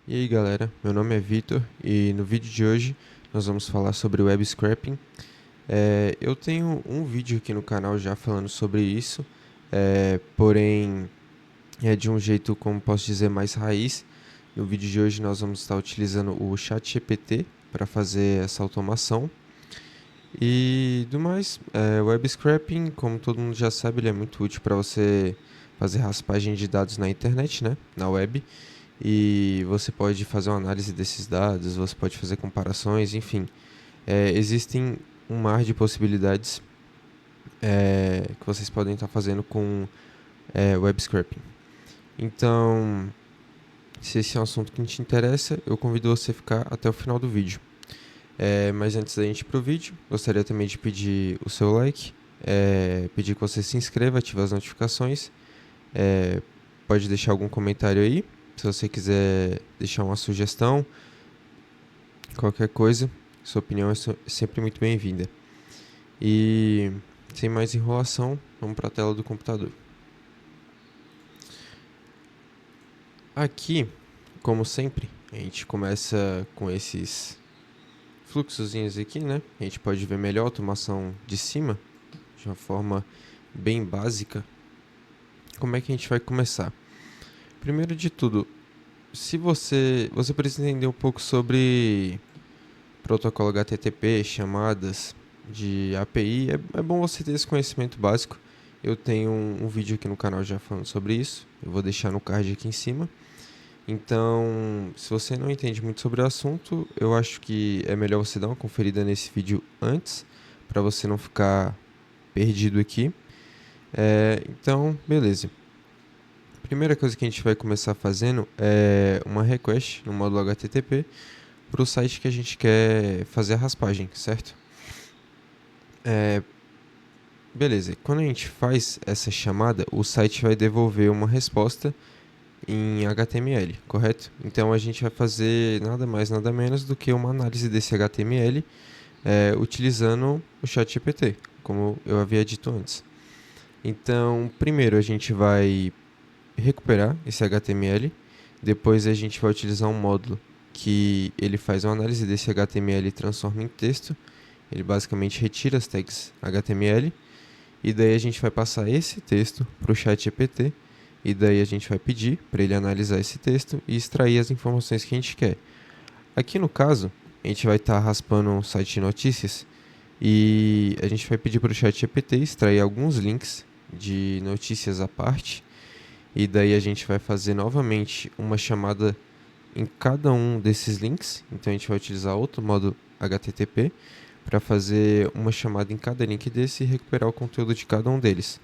E aí galera, meu nome é Vitor e no vídeo de hoje nós vamos falar sobre web scraping. Eu tenho um vídeo aqui no canal já falando sobre isso, porém é de um jeito, como posso dizer, mais raiz. No vídeo de hoje nós vamos estar utilizando o ChatGPT para fazer essa automação. E do mais, web scraping, como todo mundo já sabe, ele é muito útil para você fazer raspagem de dados na internet, né, na web. E você pode fazer uma análise desses dados, você pode fazer comparações, enfim. Existem um mar de possibilidades que vocês podem estar fazendo com web scraping. Então, se esse é um assunto que te interessa, eu convido você a ficar até o final do vídeo. Mas antes da gente ir pro vídeo, gostaria também de pedir o seu like, pedir que você se inscreva, ative as notificações, pode deixar algum comentário aí, se você quiser deixar uma sugestão, qualquer coisa, sua opinião é sempre muito bem-vinda. E sem mais enrolação, vamos para a tela do computador. Aqui, como sempre, a gente começa com esses fluxozinhos aqui, né? A gente pode ver melhor a automação de cima, de uma forma bem básica. Como é que a gente vai começar? Primeiro de tudo, se você precisa entender um pouco sobre protocolo HTTP, chamadas de API, é bom você ter esse conhecimento básico. Eu tenho um vídeo aqui no canal já falando sobre isso, eu vou deixar no card aqui em cima. Então, se você não entende muito sobre o assunto, eu acho que é melhor você dar uma conferida nesse vídeo antes, para você não ficar perdido aqui. Então, beleza. Primeira coisa que a gente vai começar fazendo é uma request no módulo HTTP para o site que a gente quer fazer a raspagem, certo? Beleza, quando a gente faz essa chamada, o site vai devolver uma resposta em HTML, correto? Então a gente vai fazer nada mais, nada menos do que uma análise desse HTML utilizando o ChatGPT, como eu havia dito antes. Então, primeiro a gente vai recuperar esse HTML, depois a gente vai utilizar um módulo que ele faz uma análise desse HTML e transforma em texto. Ele basicamente retira as tags HTML e daí a gente vai passar esse texto para o ChatGPT e daí a gente vai pedir para ele analisar esse texto e extrair as informações que a gente quer. Aqui no caso, a gente vai estar raspando um site de notícias e a gente vai pedir para o ChatGPT extrair alguns links de notícias à parte e daí a gente vai fazer novamente uma chamada em cada um desses links. Então a gente vai utilizar outro modo HTTP para fazer uma chamada em cada link desse e recuperar o conteúdo de cada um deles.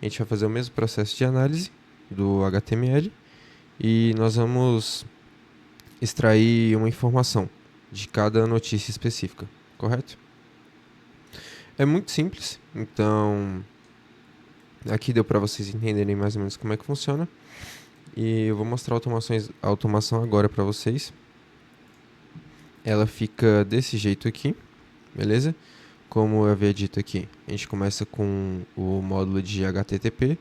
A gente vai fazer o mesmo processo de análise do HTML e nós vamos extrair uma informação de cada notícia específica, correto? É muito simples, então aqui deu para vocês entenderem mais ou menos como é que funciona. E eu vou mostrar a automação agora para vocês. Ela fica desse jeito aqui, beleza? Como eu havia dito aqui, a gente começa com o módulo de HTTP,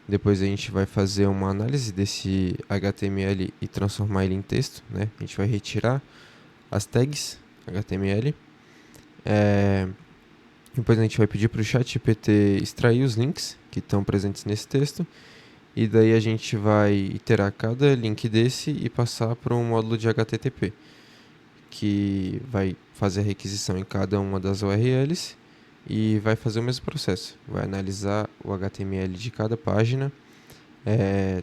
depois a gente vai fazer uma análise desse HTML e transformar ele em texto, né? A gente vai retirar as tags HTML. Depois a gente vai pedir para o ChatGPT extrair os links que estão presentes nesse texto. E daí a gente vai iterar cada link desse e passar para um módulo de HTTP, que vai fazer a requisição em cada uma das URLs e vai fazer o mesmo processo. Vai analisar o HTML de cada página,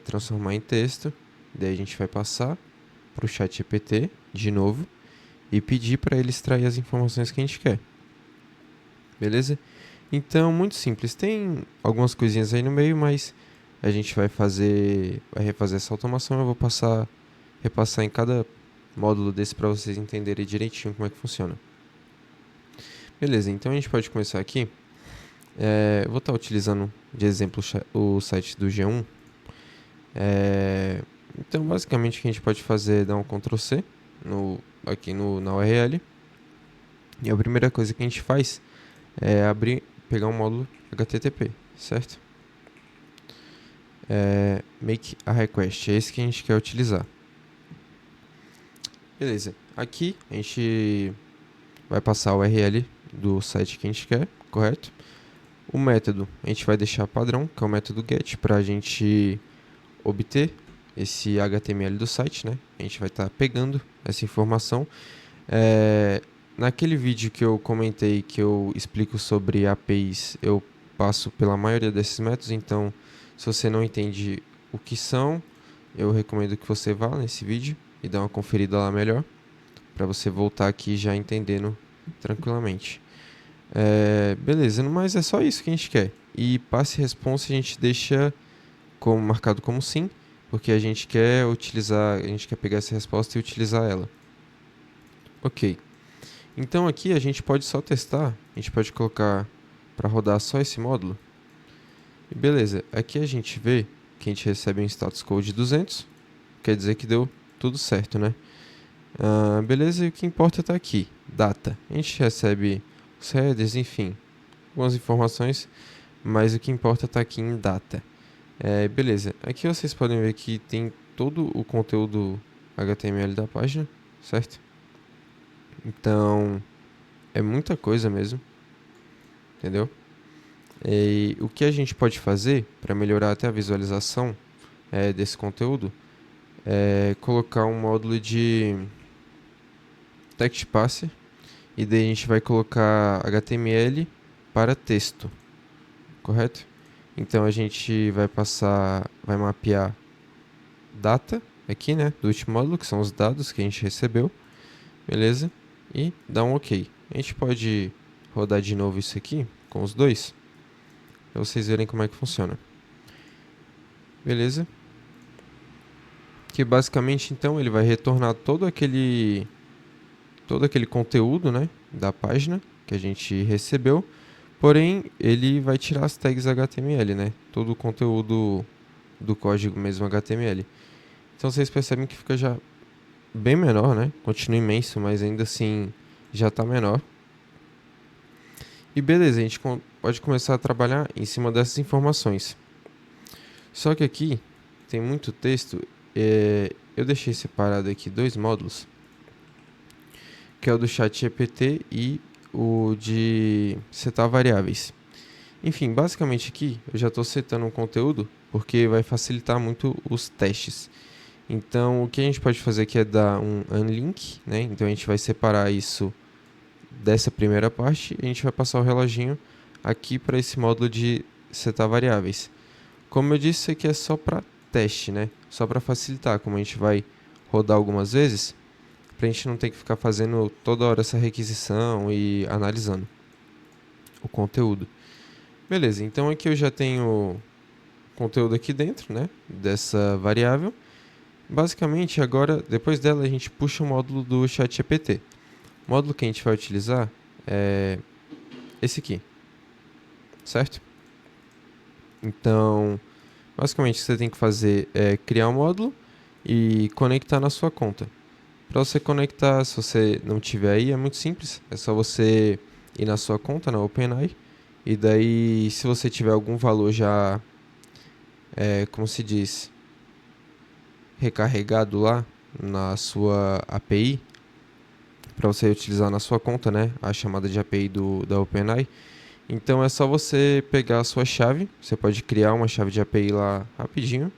transformar em texto, daí a gente vai passar para o ChatGPT de novo e pedir para ele extrair as informações que a gente quer. Beleza? Então, muito simples. Tem algumas coisinhas aí no meio, mas a gente vai refazer essa automação. Eu vou repassar em cada módulo desse para vocês entenderem direitinho como é que funciona. Beleza, então a gente pode começar aqui. Eu vou estar utilizando de exemplo o site do G1. Então, basicamente, o que a gente pode fazer é dar um Ctrl C aqui na URL. E a primeira coisa que a gente faz é pegar um módulo HTTP, certo? Make a request, é esse que a gente quer utilizar. Beleza. Aqui a gente vai passar o URL do site que a gente quer, correto? O método a gente vai deixar padrão, que é o método get, para a gente obter esse HTML do site, né? A gente vai estar pegando essa informação. Naquele vídeo que eu comentei, que eu explico sobre APIs, eu passo pela maioria desses métodos, então se você não entende o que são, eu recomendo que você vá nesse vídeo e dê uma conferida lá melhor, para você voltar aqui já entendendo tranquilamente. Beleza, mas é só isso que a gente quer. E passe response a gente deixa marcado como sim, porque a gente quer utilizar, a gente quer pegar essa resposta e utilizar ela. Ok. Então aqui a gente pode só testar, a gente pode colocar para rodar só esse módulo. E beleza, aqui a gente vê que a gente recebe um status code de 200, quer dizer que deu tudo certo, né? Beleza, e o que importa está aqui, data. A gente recebe os headers, enfim, algumas informações, mas o que importa está aqui em data. Beleza, aqui vocês podem ver que tem todo o conteúdo HTML da página, certo? Então, é muita coisa mesmo, entendeu? E o que a gente pode fazer para melhorar até a visualização desse conteúdo é colocar um módulo de text parser e daí a gente vai colocar HTML para texto, correto? Então a gente vai mapear data aqui, né, do último módulo, que são os dados que a gente recebeu, beleza? E dar um OK. A gente pode rodar de novo isso aqui com os dois, para vocês verem como é que funciona. Beleza? Que basicamente então ele vai retornar todo aquele conteúdo, né, da página que a gente recebeu, porém ele vai tirar as tags HTML, né, todo o conteúdo do código mesmo HTML. Então vocês percebem que fica já bem menor, né, continua imenso, mas ainda assim já está menor. E beleza, a gente pode começar a trabalhar em cima dessas informações. Só que aqui tem muito texto, eu deixei separado aqui dois módulos, que é o do ChatGPT e o de setar variáveis. Enfim, basicamente aqui eu já estou setando um conteúdo porque vai facilitar muito os testes. Então o que a gente pode fazer aqui é dar um unlink, né? Então a gente vai separar isso dessa primeira parte e a gente vai passar o reloginho aqui para esse módulo de setar variáveis. Como eu disse, isso aqui é só para teste, né? Só para facilitar, como a gente vai rodar algumas vezes, para a gente não ter que ficar fazendo toda hora essa requisição e analisando o conteúdo. Beleza, então aqui eu já tenho conteúdo aqui dentro, né, dessa variável. Basicamente, agora, depois dela, a gente puxa o módulo do ChatGPT. O módulo que a gente vai utilizar é esse aqui, certo? Então, basicamente, o que você tem que fazer é criar um módulo e conectar na sua conta. Para você conectar, se você não tiver aí, é muito simples. É só você ir na sua conta, na OpenAI. E daí, se você tiver algum valor já, como se diz, recarregado lá na sua API, para você utilizar na sua conta, né, a chamada de API da OpenAI. Então é só você pegar a sua chave, você pode criar uma chave de API lá rapidinho,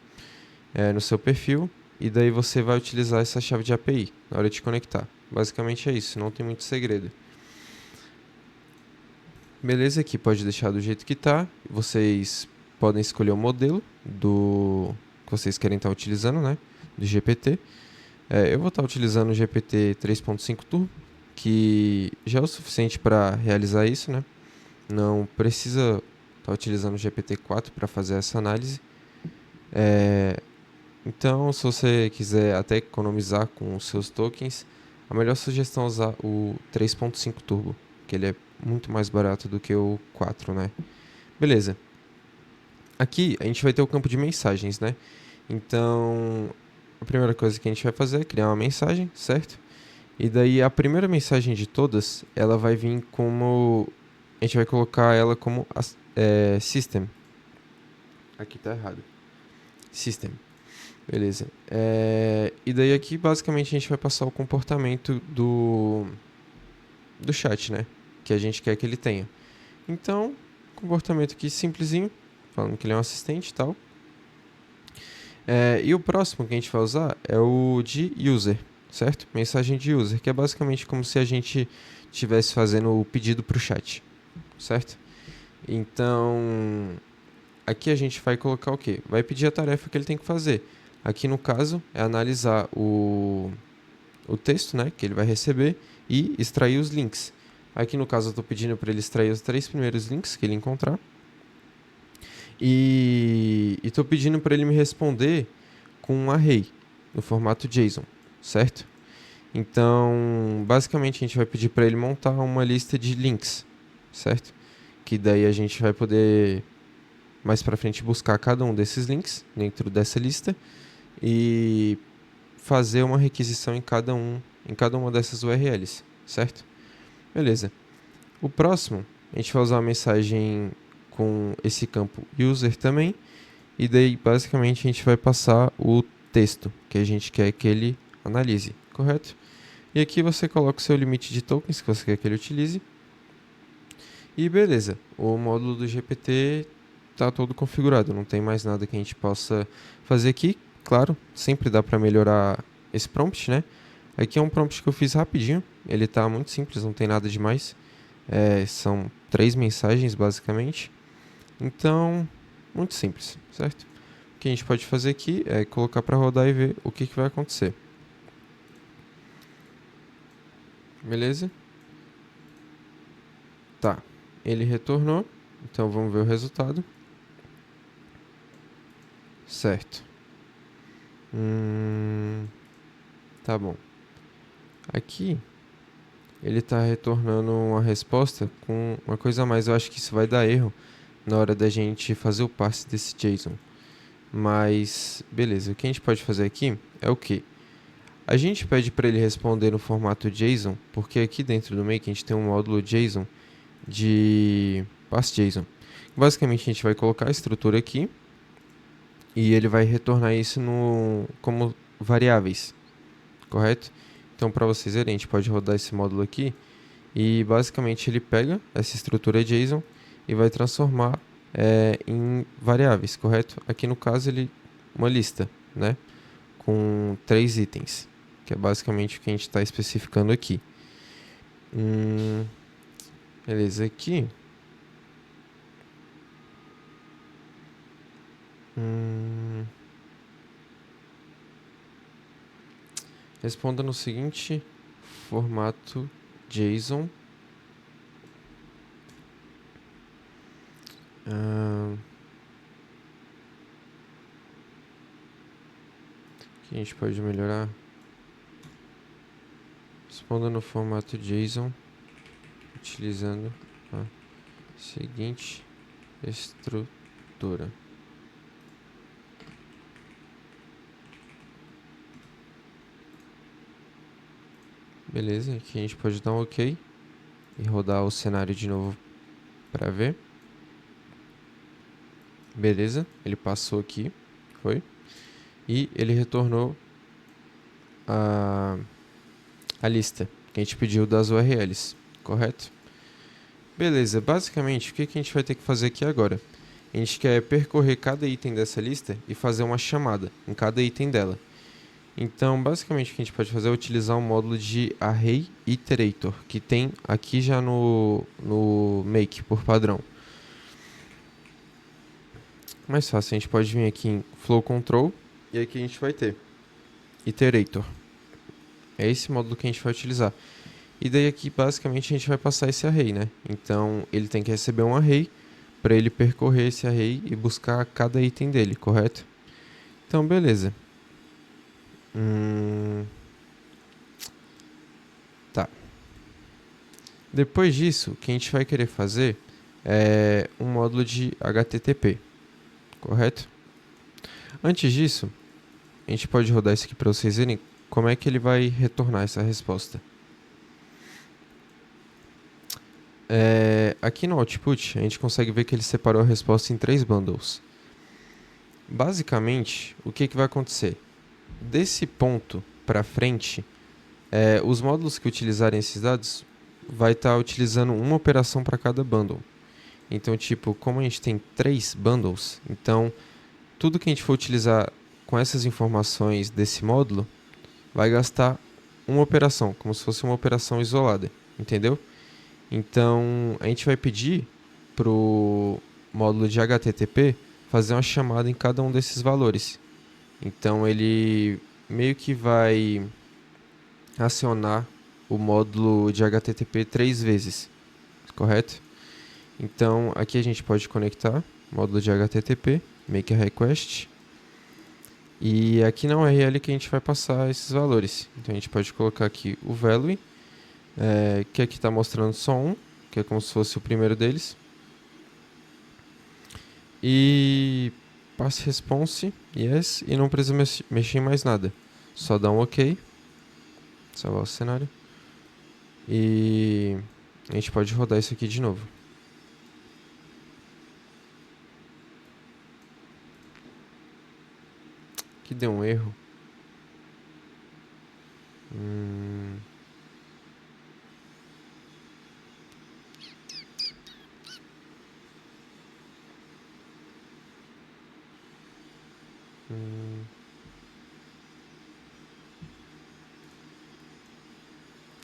no seu perfil, e daí você vai utilizar essa chave de API na hora de conectar. Basicamente é isso, não tem muito segredo. Beleza, aqui pode deixar do jeito que está. Vocês podem escolher o modelo que vocês querem estar utilizando, né, do GPT. Eu vou estar utilizando o GPT 3.5 Turbo, que já é o suficiente para realizar isso, né? Não precisa estar utilizando o GPT-4 para fazer essa análise. Então, se você quiser até economizar com os seus tokens, a melhor sugestão é usar o 3.5 Turbo, que ele é muito mais barato do que o 4, né? Beleza. Aqui a gente vai ter o campo de mensagens, né? Então, a primeira coisa que a gente vai fazer é criar uma mensagem, certo? E daí a primeira mensagem de todas, ela vai vir como... A gente vai colocar ela como system. Aqui tá errado. System. Beleza. E daí aqui, basicamente, a gente vai passar o comportamento do chat, né? Que a gente quer que ele tenha. Então, comportamento aqui simplesinho, falando que ele é um assistente e tal. E o próximo que a gente vai usar é o de user, certo? Mensagem de user, que é basicamente como se a gente estivesse fazendo o pedido para o chat, certo? Então, aqui a gente vai colocar o quê? Vai pedir a tarefa que ele tem que fazer. Aqui no caso é analisar o texto, né, que ele vai receber e extrair os links. Aqui no caso eu estou pedindo para ele extrair os 3 primeiros links que ele encontrar. E estou pedindo para ele me responder com um array no formato JSON, certo? Então, basicamente a gente vai pedir para ele montar uma lista de links, certo? Que daí a gente vai poder mais para frente buscar cada um desses links dentro dessa lista e fazer uma requisição em cada uma dessas URLs, certo? Beleza. O próximo, a gente vai usar a mensagem com esse campo user também, e daí basicamente a gente vai passar o texto que a gente quer que ele analise, correto? E aqui você coloca o seu limite de tokens que você quer que ele utilize. E beleza, o módulo do GPT está todo configurado, não tem mais nada que a gente possa fazer aqui. Claro, sempre dá para melhorar esse prompt, né? Aqui é um prompt que eu fiz rapidinho, ele está muito simples, não tem nada demais. São 3 mensagens basicamente, então muito simples, certo? O que a gente pode fazer aqui é colocar para rodar e ver o que vai acontecer. Beleza? Tá, ele retornou, então vamos ver o resultado. Certo. Tá bom. Aqui ele está retornando uma resposta com uma coisa a mais. Eu acho que isso vai dar erro na hora da gente fazer o passe desse JSON. Mas, beleza. O que a gente pode fazer aqui é o quê? A gente pede para ele responder no formato JSON, porque aqui dentro do Make a gente tem um módulo JSON de pass.json. Basicamente a gente vai colocar a estrutura aqui e ele vai retornar isso como variáveis, correto? Então, para vocês verem, a gente pode rodar esse módulo aqui e basicamente ele pega essa estrutura JSON e vai transformar em variáveis, correto? Aqui no caso uma lista, né, com 3 itens, que é basicamente o que a gente está especificando aqui. Beleza, aqui. Responda no seguinte formato JSON. Que a gente pode melhorar. Responda no formato JSON utilizando a seguinte estrutura. Beleza, aqui a gente pode dar um OK e rodar o cenário de novo para ver. Beleza, ele passou aqui, foi. E ele retornou a lista que a gente pediu das URLs, correto? Beleza, basicamente o que a gente vai ter que fazer aqui agora? A gente quer percorrer cada item dessa lista e fazer uma chamada em cada item dela. Então, basicamente, o que a gente pode fazer é utilizar um módulo de Array Iterator, que tem aqui já no Make, por padrão. Mais fácil, a gente pode vir aqui em Flow Control, e aqui a gente vai ter Iterator. É esse módulo que a gente vai utilizar. E daí aqui, basicamente, a gente vai passar esse array, né? Então, ele tem que receber um array para ele percorrer esse array e buscar cada item dele, correto? Então, beleza. Tá. Depois disso, o que a gente vai querer fazer é um módulo de HTTP, correto? Antes disso, a gente pode rodar isso aqui para vocês verem como é que ele vai retornar essa resposta. Aqui no output, a gente consegue ver que ele separou a resposta em 3 bundles. basicamente, o que vai acontecer? Desse ponto para frente, os módulos que utilizarem esses dados vai estar utilizando uma operação para cada bundle. Então, tipo, como a gente tem 3 bundles, então tudo que a gente for utilizar com essas informações desse módulo vai gastar uma operação, como se fosse uma operação isolada, entendeu? Então, a gente vai pedir pro módulo de HTTP fazer uma chamada em cada um desses valores. Então, ele meio que vai acionar o módulo de HTTP 3 vezes, correto? Então, aqui a gente pode conectar módulo de HTTP, make a request, e aqui na URL que a gente vai passar esses valores. Então, a gente pode colocar aqui o value, que aqui está mostrando só um, que é como se fosse o primeiro deles. E passe response, yes, e não precisa mexer em mais nada. Só dá um OK, salvar o cenário. E a gente pode rodar isso aqui de novo. Aqui deu um erro.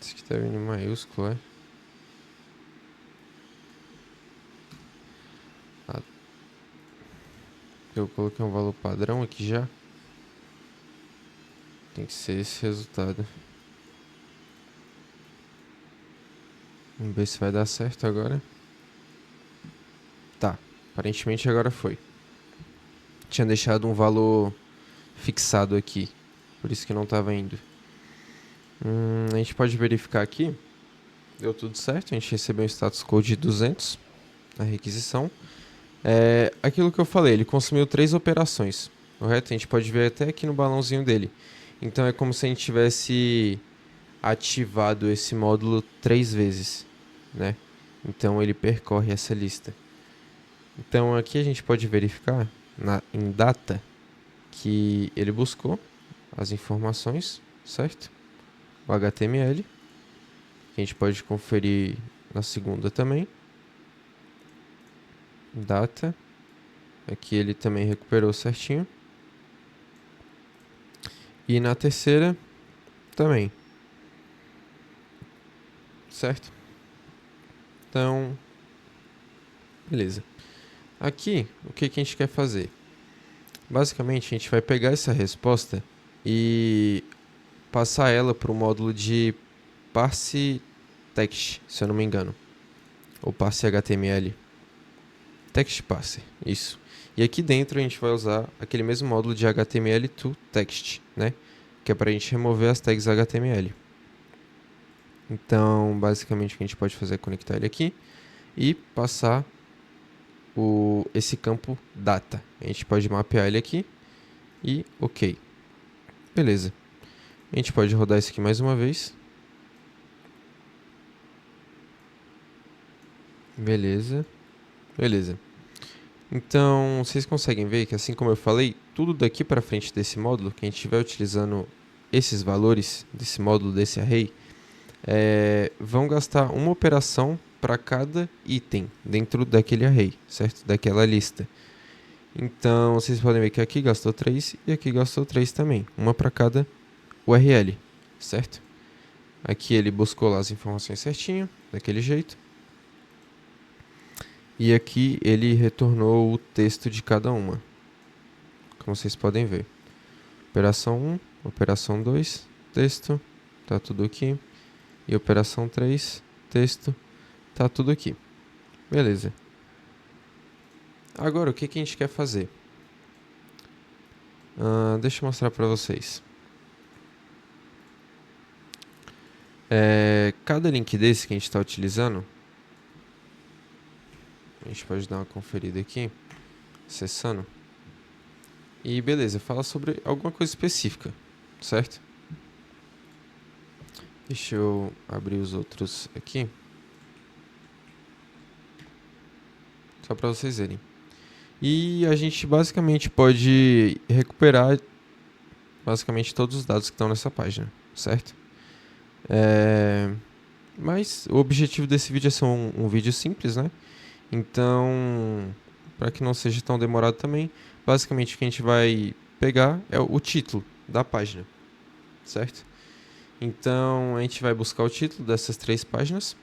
Isso aqui tá vindo em maiúsculo, é? Eu coloquei um valor padrão aqui já. Tem que ser esse resultado. Vamos ver se vai dar certo agora. Tá, aparentemente agora foi. Tinha deixado um valor fixado aqui, por isso que não estava indo. A gente pode verificar aqui. Deu tudo certo, a gente recebeu um status code de 200 na requisição. Aquilo que eu falei, ele consumiu 3 operações, correto? A gente pode ver até aqui no balãozinho dele. Então é como se a gente tivesse ativado esse módulo 3 vezes, né? Então ele percorre essa lista. Então aqui a gente pode verificar em data que ele buscou as informações, certo? O HTML, que a gente pode conferir na segunda também. Data, aqui ele também recuperou certinho. E na terceira também, certo? Então, beleza. Aqui, o que a gente quer fazer? Basicamente, a gente vai pegar essa resposta e passar ela para o módulo de parse text, se eu não me engano. Ou parse HTML. Text parser, isso. E aqui dentro a gente vai usar aquele mesmo módulo de HTML to text, né? Que é para a gente remover as tags HTML. Então, basicamente o que a gente pode fazer é conectar ele aqui e passar esse campo data. A gente pode mapear ele aqui e OK. Beleza. A gente pode rodar isso aqui mais uma vez. Beleza. Beleza. Então, vocês conseguem ver que, assim como eu falei, tudo daqui para frente desse módulo, que a gente estiver utilizando esses valores desse módulo, desse array, vão gastar uma operação para cada item dentro daquele array, certo? Daquela lista. Então, vocês podem ver que aqui gastou 3 e aqui gastou 3 também. Uma para cada URL, certo? Aqui ele buscou lá as informações certinho, daquele jeito. E aqui ele retornou o texto de cada uma, como vocês podem ver. Operação 1, operação 2, texto, tá tudo aqui. E operação 3, texto, tá tudo aqui. Beleza. Agora, o que a gente quer fazer? Deixa eu mostrar para vocês. Cada link desse que a gente está utilizando, a gente pode dar uma conferida aqui, acessando. E beleza, fala sobre alguma coisa específica, certo? Deixa eu abrir os outros aqui, só para vocês verem. E a gente basicamente pode recuperar basicamente todos os dados que estão nessa página, certo? Mas o objetivo desse vídeo é ser um vídeo simples, né? Então, para que não seja tão demorado também, basicamente o que a gente vai pegar é o título da página, certo? Então, a gente vai buscar o título dessas 3 páginas.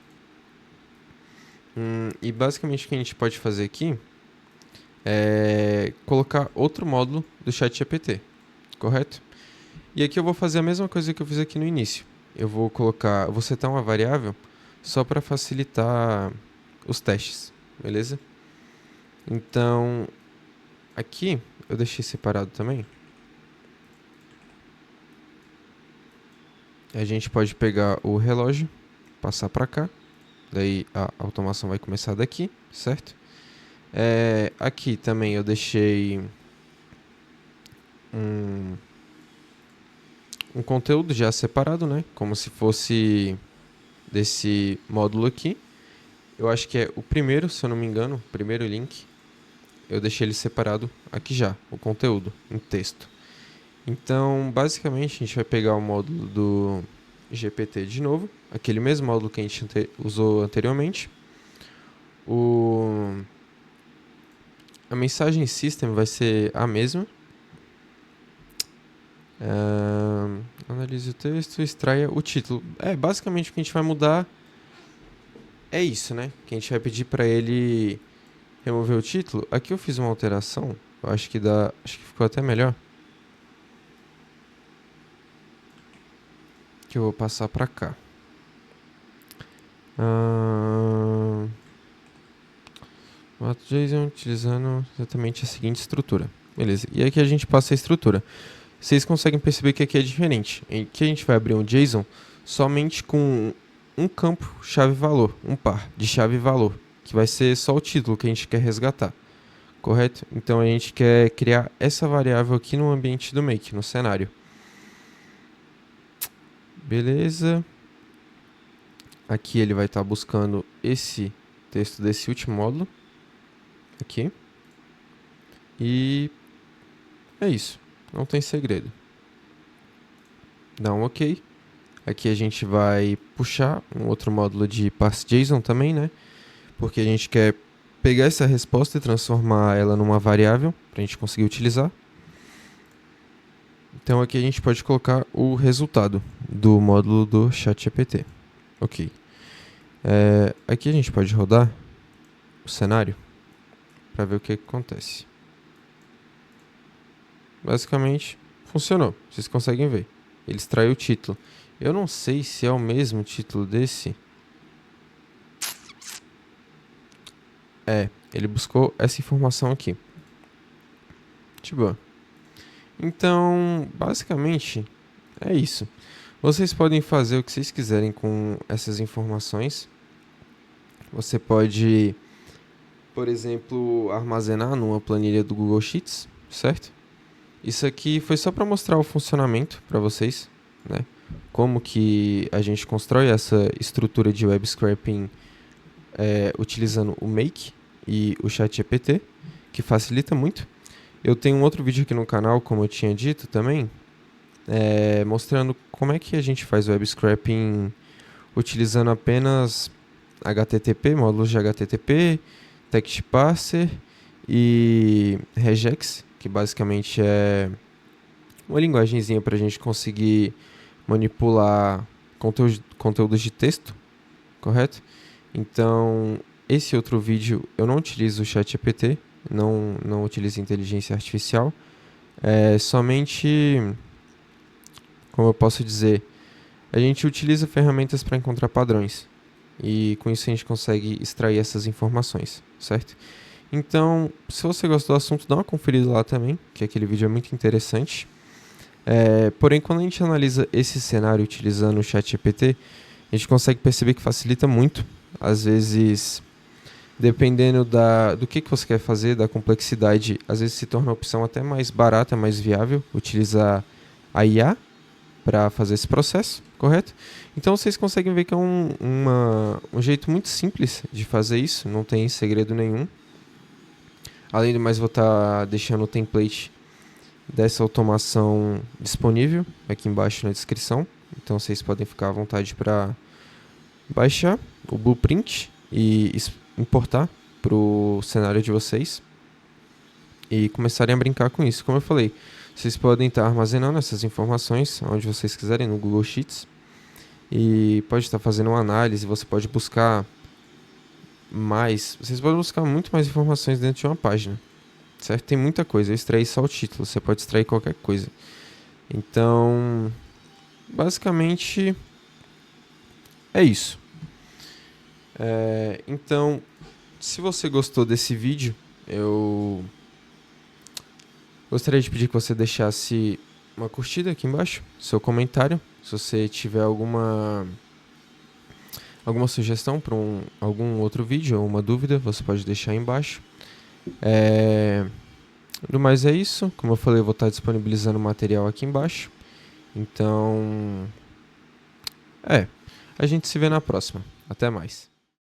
E basicamente o que a gente pode fazer aqui é colocar outro módulo do ChatGPT, correto? E aqui eu vou fazer a mesma coisa que eu fiz aqui no início. Eu vou setar uma variável só para facilitar os testes, beleza? Então, aqui eu deixei separado também. A gente pode pegar o relógio, passar para cá, daí a automação vai começar daqui, certo? Aqui também eu deixei um conteúdo já separado, né? Como se fosse desse módulo aqui. Eu acho que é o primeiro, se eu não me engano, o primeiro link. Eu deixei ele separado aqui já, o conteúdo, em texto. Então, basicamente, a gente vai pegar o módulo do GPT de novo, aquele mesmo módulo que a gente usou anteriormente. A mensagem system vai ser a mesma. Analise o texto, extraia o título. Basicamente o que a gente vai mudar é isso, né? Que a gente vai pedir para ele remover o título. Aqui eu fiz uma alteração, eu acho que ficou até melhor. Que eu vou passar para cá. JSON utilizando exatamente a seguinte estrutura. Beleza, e aqui a gente passa a estrutura. Vocês conseguem perceber que aqui é diferente. Aqui a gente vai abrir um JSON somente com um campo chave-valor, um par de chave-valor, que vai ser só o título que a gente quer resgatar, correto? Então a gente quer criar essa variável aqui no ambiente do make, no cenário. Beleza. Aqui ele vai estar buscando esse texto desse último módulo. Aqui. E é isso. Não tem segredo. Dá um OK. Aqui a gente vai puxar um outro módulo de parseJSON também, né? Porque a gente quer pegar essa resposta e transformar ela numa variável para a gente conseguir utilizar. Então aqui a gente pode colocar o resultado do módulo do ChatGPT. Ok. Aqui a gente pode rodar o cenário para ver o que acontece. Basicamente, funcionou. Vocês conseguem ver. Ele extraiu o título. Eu não sei se é o mesmo título desse. Ele buscou essa informação aqui. Tipo, então, basicamente, é isso. Vocês podem fazer o que vocês quiserem com essas informações. Você pode, por exemplo, armazenar numa planilha do Google Sheets, certo? Isso aqui foi só para mostrar o funcionamento para vocês, né? Como que a gente constrói essa estrutura de web scraping utilizando o Make e o ChatGPT, que facilita muito. Eu tenho um outro vídeo aqui no canal, como eu tinha dito também, mostrando como é que a gente faz web scraping utilizando apenas HTTP, módulos de HTTP, text parser e regex, que basicamente é uma linguagenzinha para a gente conseguir manipular conteúdos de texto, correto? Então, esse outro vídeo eu não utilizo o ChatGPT, não utilizo inteligência artificial, somente, como eu posso dizer, a gente utiliza ferramentas para encontrar padrões e com isso a gente consegue extrair essas informações, certo? Então, se você gostou do assunto, dá uma conferida lá também, que aquele vídeo é muito interessante. Porém, quando a gente analisa esse cenário utilizando o ChatGPT, a gente consegue perceber que facilita muito. Às vezes, dependendo do que você quer fazer, da complexidade, às vezes se torna a opção até mais barata, mais viável, utilizar a IA para fazer esse processo, correto? Então vocês conseguem ver que é um jeito muito simples de fazer isso, não tem segredo nenhum. Além do mais, vou estar deixando o template dessa automação disponível aqui embaixo na descrição. Então vocês podem ficar à vontade para baixar o blueprint e importar para o cenário de vocês e começarem a brincar com isso. Como eu falei, vocês podem estar armazenando essas informações onde vocês quiserem no Google Sheets e pode estar fazendo uma análise. Você pode buscar vocês podem buscar muito mais informações dentro de uma página, certo? Tem muita coisa. Eu extraí só o título, você pode extrair qualquer coisa. Então, basicamente é isso. Então, se você gostou desse vídeo, eu gostaria de pedir que você deixasse uma curtida aqui embaixo, seu comentário. Se você tiver alguma sugestão para algum outro vídeo ou uma dúvida, você pode deixar aí embaixo. No mais é isso. Como eu falei, eu vou estar disponibilizando material aqui embaixo. Então, a gente se vê na próxima. Até mais.